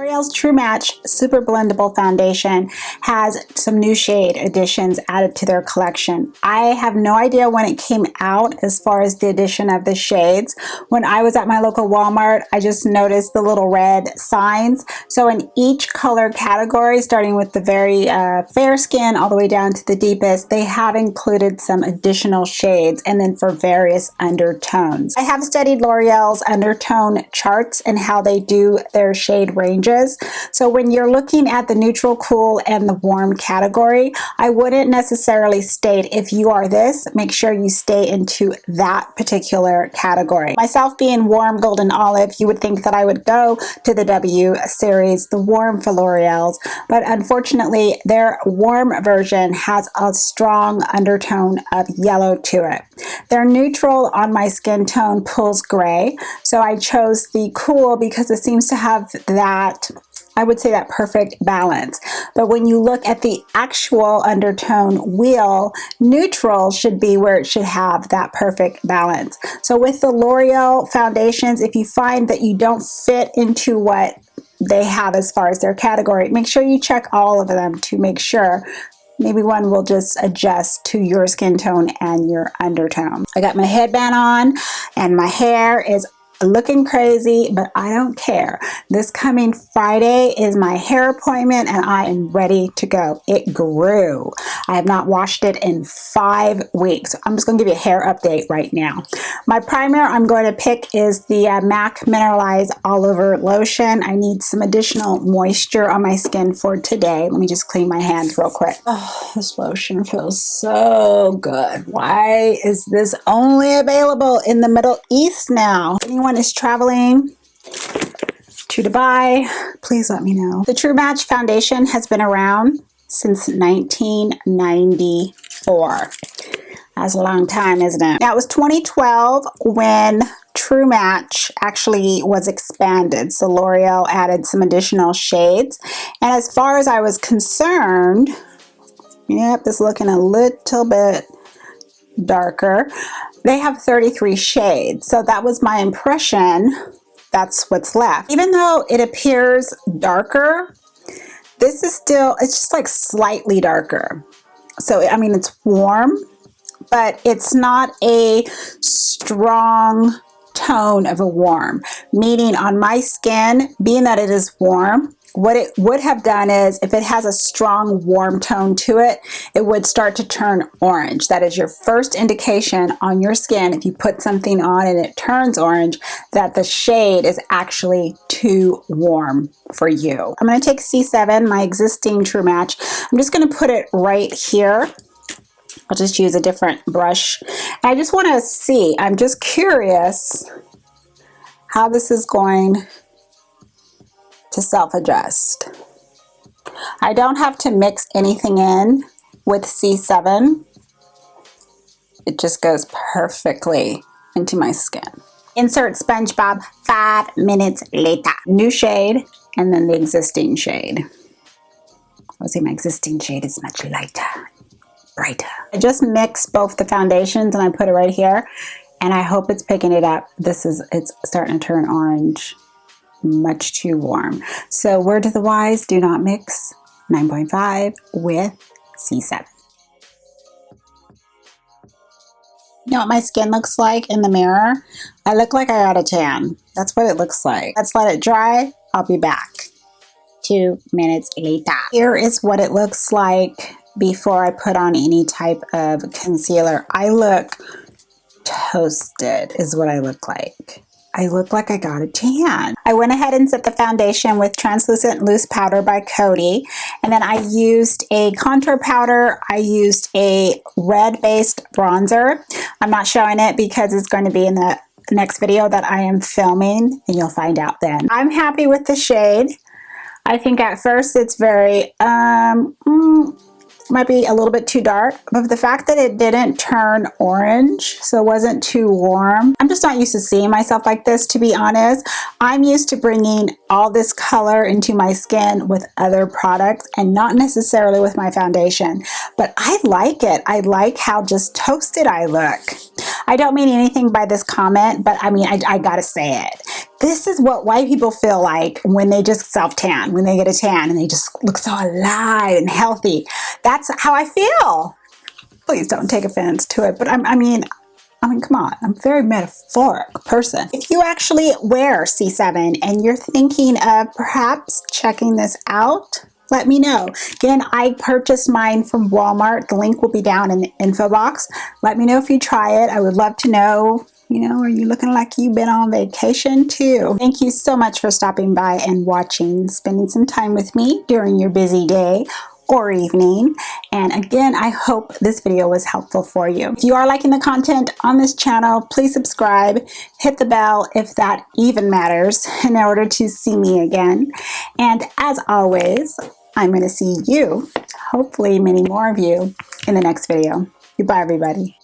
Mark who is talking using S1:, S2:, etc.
S1: L'Oreal's True Match Super-Blendable Foundation has some new shade additions added to their collection. I have no idea when it came out as far as the addition of the shades. When I was at my local Walmart, I just noticed the little red signs. So in each color category, starting with the very fair skin all the way down to the deepest, they have included some additional shades, and then for various undertones. I have studied L'Oreal's undertone charts and how they do their shade ranges. So when you're looking at the neutral, cool, and the warm category, I wouldn't necessarily state if you are this, make sure you stay into that particular category. Myself being warm golden olive, you would think that I would go to the W series, the warm for L'Oreal's, but unfortunately their warm version has a strong undertone of yellow to it. Their neutral on my skin tone pulls gray, so I chose the cool because it seems to have that, I would say, that perfect balance. But when you look at the actual undertone wheel, neutral should be where it should have that perfect balance. So with the L'Oreal foundations, if you find that you don't fit into what they have as far as their category, make sure you check all of them to make sure. Maybe one will just adjust to your skin tone and your undertone. I got my headband on and my hair is looking crazy, but I don't care. This coming Friday is my hair appointment and I am ready to go. It grew. I have not washed it in 5 weeks. I'm just going to give you a hair update right now. My primer I'm going to pick is the MAC Mineralize All Over Lotion. I need some additional moisture on my skin for today. Let me just clean my hands real quick. Oh, this lotion feels so good. Why is this only available in the Middle East now? Anyone is traveling to Dubai, please let me know. The True Match Foundation has been around since 1994. That's a long time, isn't it? Now, it was 2012 when True Match actually was expanded. So L'Oreal added some additional shades. And as far as I was concerned, yep, it's looking a little bit darker. They have 33 shades, so that was my impression. That's what's left. Even though it appears darker, this is still, it's just like slightly darker. So, I mean, it's warm, but it's not a strong tone of a warm. Meaning on my skin, being that it is warm, what it would have done is, if it has a strong warm tone to it, it would start to turn orange. That is your first indication on your skin, if you put something on and it turns orange, that the shade is actually too warm for you. I'm going to take C7, my existing True Match. I'm just going to put it right here. I'll just use a different brush. I just want to see, I'm just curious how this is going to self-adjust. I don't have to mix anything in with C7. It just goes perfectly into my skin. Insert SpongeBob 5 minutes later. New shade and then the existing shade. I'll say my existing shade is much lighter, brighter. I just mixed both the foundations and I put it right here and I hope it's picking it up. It's starting to turn orange. Much too warm. So word to the wise, do not mix 9.5 with C7. You know what my skin looks like in the mirror? I look like I got a tan. That's what it looks like. Let's let it dry. I'll be back. 2 minutes later. Here is what it looks like before I put on any type of concealer. I look toasted is what I look like. I look like I got a tan. I went ahead and set the foundation with Translucent Loose Powder by Coty. And then I used a contour powder. I used a red-based bronzer. I'm not showing it because it's going to be in the next video that I am filming, and you'll find out then. I'm happy with the shade. I think at first it's very, might be a little bit too dark, but the fact that it didn't turn orange, so it wasn't too warm. I'm just not used to seeing myself like this, to be honest. I'm used to bringing all this color into my skin with other products and not necessarily with my foundation, but I like it. I like how just toasted I look. I don't mean anything by this comment, but I mean, I gotta say it. This is what white people feel like when they just self-tan, when they get a tan and they just look so alive and healthy. That's how I feel. Please don't take offense to it, but I mean, come on, I'm a very metaphoric person. If you actually wear C7 and you're thinking of perhaps checking this out, let me know. Again, I purchased mine from Walmart. The link will be down in the info box. Let me know if you try it. I would love to know, you know, are you looking like you've been on vacation too? Thank you so much for stopping by and watching, spending some time with me during your busy day or evening. And again, I hope this video was helpful for you. If you are liking the content on this channel, please subscribe, hit the bell if that even matters in order to see me again. And as always, I'm going to see you, hopefully many more of you, in the next video. Goodbye, everybody.